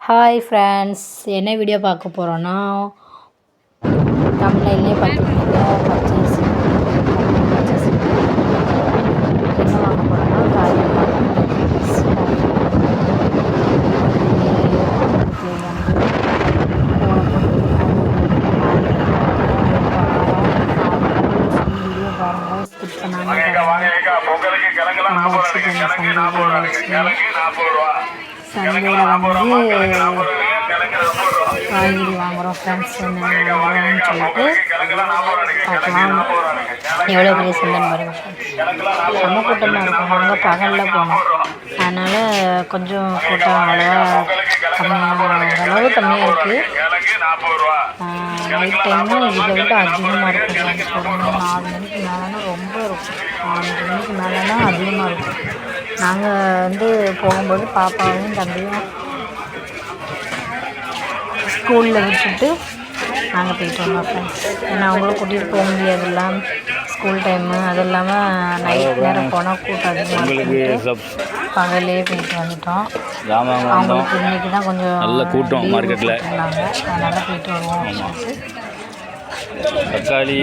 Hi friends, என்ன video பார்க்க போகிறோன்னா தமிழ்லேயே பார்த்துருக்கீங்க. பர்ச்சேஸ் என்ன வாங்க போகிறோன்னா காய்கறி வீடியோ பாருங்கள், ஸ்கிப் பண்ணாமல் சந்தையில் வந்து காய்கறி வாங்குகிறோம் ஃப்ரெண்ட்ஸ். என்ன வாங்குகிறோம்னு சொல்லிட்டு பார்க்கலாம். எவ்வளோ பெரிய சந்தைன்னு பாருங்கள் ஃப்ரெண்ட்ஸ். செம்ம கூட்டமாக இருக்கும். நாங்கள் பகலில் போனோம், அதனால் கொஞ்சம் கூட்டம் அவ்வளோவா கம்மியாக, அளவு கம்மியாக இருக்குது. நைட் டைம்னா இதை விட அதிகமாக இருக்கும் ஃப்ரெண்ட்ஸ். ஒரு 4 மணிக்கு மேலேனா ரொம்ப இருக்கும். 5 மணிக்கு மேலேனா அதிகமாக இருக்கும். நாங்கள் வந்து போகும்போது பாப்பாவையும் தம்பியும் ஸ்கூலில் விட்டுட்டு நாங்கள் போயிட்டு வந்தோம் ஃப்ரெண்ட்ஸ். ஏன்னா அவங்களும் கூட்டிகிட்டு போக முடியாதுல்ல, ஸ்கூல் டைமு. அது இல்லாமல் நைட் நேரம் போனால் கூட்டம் அதிகமாக இருக்குன்ட்டு பகலே போயிட்டு வந்துட்டோம். அவங்களுக்கு இன்றைக்கி தான் கொஞ்சம் நல்ல கூட்டம் மார்க்கெட்டில் இருந்தாங்க, அதனால் போயிட்டு வருவோம் சொல்லிட்டு. தக்காளி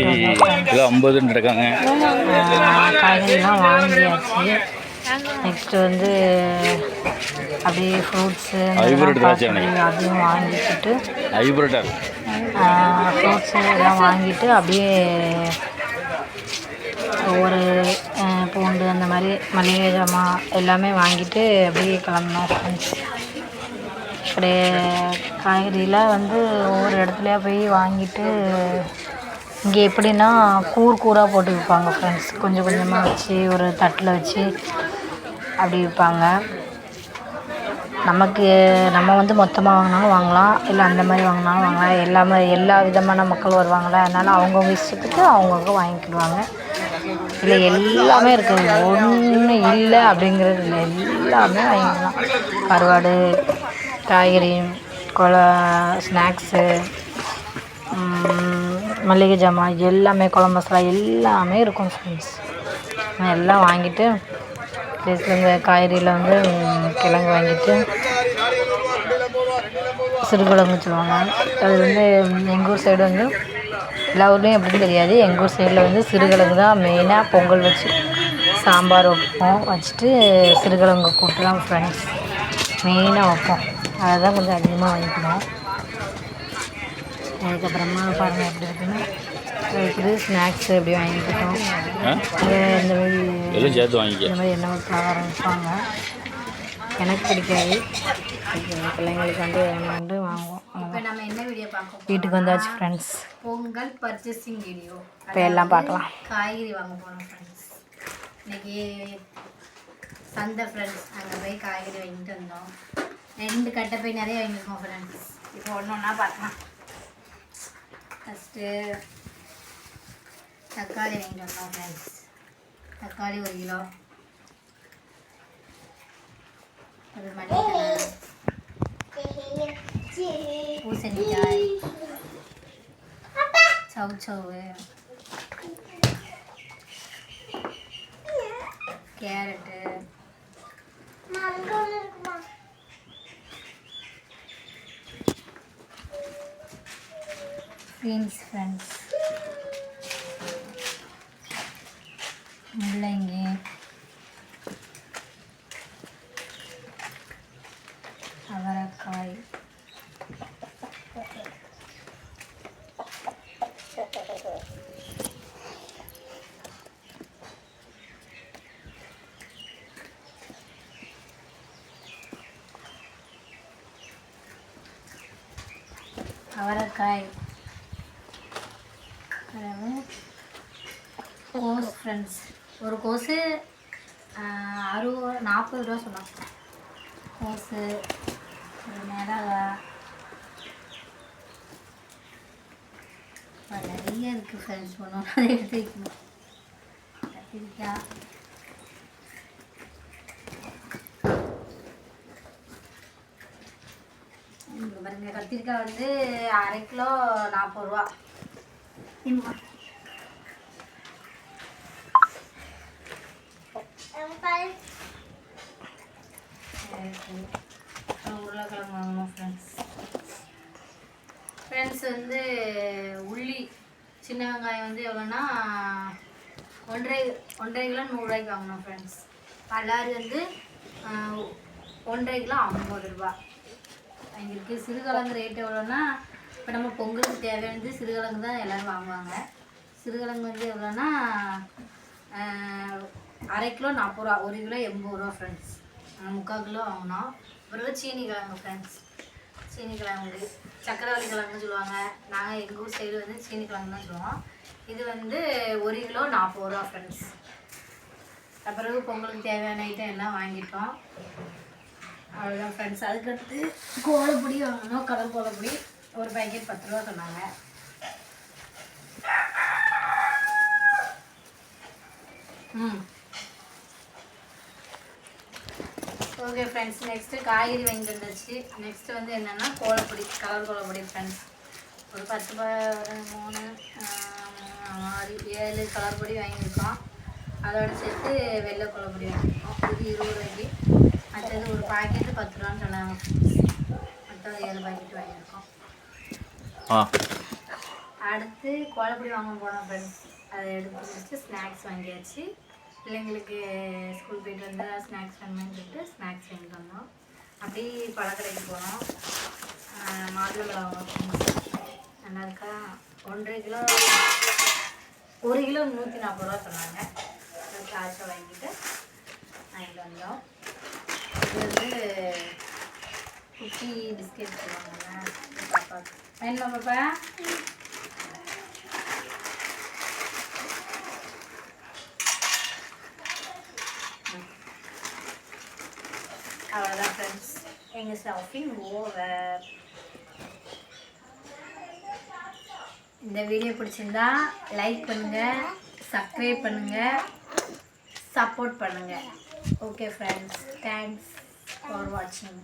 கிலோ 50 இருக்காங்க. காய்கறிலாம் வாங்கியாச்சு. நெக்ஸ்ட்டு வந்து அப்படியே ஃப்ரூட்ஸு அதையும் வாங்கிக்கிட்டு ஃப்ரூட்ஸு எல்லாம் வாங்கிட்டு அப்படியே ஒவ்வொரு பூண்டு அந்த மாதிரி மளிகை ஜாமான் எல்லாமே வாங்கிட்டு அப்படியே கிளம்புனோம் ஃப்ரெண்ட்ஸ். அப்படியே காய்கறிலாம் வந்து ஒவ்வொரு இடத்துலையா போய் வாங்கிட்டு, இங்கே எப்படின்னா கூராக போட்டு விற்பாங்க ஃப்ரெண்ட்ஸ். கொஞ்சம் கொஞ்சமாக வச்சு ஒரு தட்டில் வச்சு அப்படி விற்பாங்க. நம்ம வந்து மொத்தமாக வாங்கினாலும் வாங்கலாம், இல்லை அந்த மாதிரி வாங்கினாலும் வாங்கலாம். எல்லா விதமான மக்கள் வருவாங்களே, அதனால் அவங்கவுங்க இஷ்டத்துக்கு அவங்கவுங்க வாங்கிக்கிடுவாங்க. இல்லை எல்லாமே இருக்குது, ஒன்று இல்லை அப்படிங்கிறது இல்லை, எல்லாமே வாங்கிக்கலாம். கருவாடு, காய்கறி, ஸ்நாக்ஸு, மளிகை ஜாமான் எல்லாமே, குழம்பு மசாலா எல்லாமே இருக்கும் ஃப்ரெண்ட்ஸ். எல்லாம் வாங்கிட்டு ப்ளேஸில் இந்த காய்கறியில் வந்து கிழங்கு வாங்கிட்டு, சிறுகிழங்கு சொல்லுவாங்க. அது வந்து எங்கள் ஊர் சைடு வந்து எல்லா ஊர்லேயும் எப்படின்னு தெரியாது, எங்கள் ஊர் சைடில் வந்து சிறுகிழங்கு தான் மெயினாக. பொங்கல் வச்சு சாம்பார் வைப்போம், வச்சுட்டு சிறுகிழங்கு கூட்டு தான் ஃப்ரெண்ட்ஸ் மெயினாக வைப்போம். அதை தான் கொஞ்சம் அதிகமாக வாங்கிக்கணும். அதுக்கப்புறமா பாருங்கள் எப்படி இருக்குன்னு இருக்குது. ஸ்நாக்ஸு எப்படி வாங்கிக்கிட்டோம். இந்த மாதிரி என்ன பலகாரம் வைப்பாங்க, எனக்கு பிடிக்காது, பிள்ளைங்களுக்கு வந்து வந்து வாங்குவோம். இப்போ நம்ம என்ன வீடியோ பார்க்க வீட்டுக்கு வந்தாச்சு ஃப்ரெண்ட்ஸ். Pongal purchasing video. இப்போ எல்லாம் பார்க்கலாம். காய்கறி வாங்க போனோம் ஃப்ரெண்ட்ஸ். இன்றைக்கி சந்தை ஃப்ரெண்ட்ஸ், அங்கே போய் காய்கறி வாங்கிட்டு வந்தோம். 2 கட்டை போய் நிறைய வாங்கியிருக்கோம் ஃப்ரெண்ட்ஸ். இப்போ ஒன்று ஒன்றா பார்க்கலாம். ஃபஸ்ட்டு தக்காளி வாங்கிட்டு வந்தோம் ஃப்ரெண்ட்ஸ். தக்காளி 1 கிலோ. ஒரு மல்லித்தழை, பூசணிக்காய், சவுச்சவு, கேரட்டு, பீன்ஸ் ஃப்ரெண்ட்ஸ், முள்ளங்கி, அவரைக்காய், கோஸ் ஃப்ரெண்ட்ஸ். ஒரு கோஸு 40 ரூபா சொன்னாங்க. கோஸு, மிளகாய், நிறைய இருக்குது ஃப்ரெண்ட்ஸ். ஒன்று அதை எடுத்து வைக்கணும். கத்திரிக்காய், பாருங்க, கத்திரிக்காய் வந்து 1/2 கிலோ 40 ரூபா. உருளைக்கிழங்கு வாங்கணும் ஃப்ரெண்ட்ஸ். ஃப்ரெண்ட்ஸ் வந்து உள்ளி சின்ன வெங்காயம் வந்து எவ்வளோன்னா 1.5 கிலோ 100 ரூபாய்க்கு வாங்கினோம் ஃப்ரெண்ட்ஸ். பல்லாரி வந்து 1.5 கிலோ 50 ரூபா. எங்களுக்கு சிறுகிழங்கு ரேட் எவ்வளோன்னா, இப்போ நம்ம பொங்கலுக்கு தேவையானது சிறுகிழங்கு தான் எல்லோரும் வாங்குவாங்க. சிறுகிழங்கு வந்து எவ்வளோன்னா 1/2 கிலோ 40 ரூபா, 1 கிலோ 80 ரூபா ஃப்ரெண்ட்ஸ். 3/4 கிலோ வாங்கினோம். அப்புறம் சீனி கிழங்கு ஃப்ரெண்ட்ஸ். சீனி கிழங்கு சக்கரவள்ளி கிழங்குன்னு சொல்லுவாங்க. நாங்கள் எங்கள் ஊர் சைடு வந்து சீனி கிழங்கு தான் சொல்லுவோம். இது வந்து 1 கிலோ 40 ரூபா ஃப்ரெண்ட்ஸ். அப்புறம் பொங்கலுக்கு தேவையான ஐட்டம் எல்லாம் வாங்கிட்டோம். அவ்வளோதான் ஃப்ரெண்ட்ஸ். அதுக்கடுத்து கோலப்பொடி வாங்கணும். கலர் கோலப்பொடி ஒரு பேக்கெட் 10 ரூபா சொன்னாங்க. Okay friends. நெக்ஸ்ட்டு காய்கறி வாங்கிட்டு வந்துச்சு. நெக்ஸ்ட்டு வந்து என்னென்னா கோலப்பொடி, கலர் கோலப்பொடி ஃப்ரெண்ட்ஸ். ஒரு 10 3 6 7 கலர் பொடி வாங்கியிருக்கோம். அதோடு சேர்த்து வெள்ளை கோலப்பொடி வாங்கியிருக்கோம். இது 20 ரூபாய்க்கு. மற்றது ஒரு பாக்கெட்டு 10 ரூபான்னு சொன்னாங்க. மொத்தம் 7 பாக்கெட்டு வாங்கியிருக்கோம். அடுத்து கோலப்பொடி வாங்க போனோம் ஃப்ரெண்ட்ஸ். அதை எடுத்து வச்சுட்டு ஸ்நாக்ஸ் வாங்கியாச்சு. பிள்ளைங்களுக்கு ஸ்கூல் போயிட்டு வந்தால் ஸ்நாக்ஸ் வேணும்னு சொல்லிட்டு ஸ்நாக்ஸ் வாங்கிட்டு வந்தோம். அப்படி பழக்கடைக்கு போனோம். மாதுளம்பழம் வாங்கணும். நல்லா இருக்கா? 1.5 கிலோ 1 கிலோ 140 ரூபா சொன்னாங்க. காய்ச்சல் வாங்கிட்டு வந்தோம். இது வந்து குட்டி பிஸ்கெட் சொல்லுவாங்க பாப்பாவுக்கு. வேணுமா பாப்பா? அவ்வளோதான் ஃப்ரெண்ட்ஸ், எங்கள் ஷாப்பிங் ஓவர். இந்த வீடியோ பிடிச்சிருந்தா லைக் பண்ணுங்கள், சப்ஸ்கிரைப் பண்ணுங்கள், சப்போர்ட் பண்ணுங்கள். ஓகே ஃப்ரெண்ட்ஸ், தேங்க்ஸ் ஃபார் வாட்சிங்.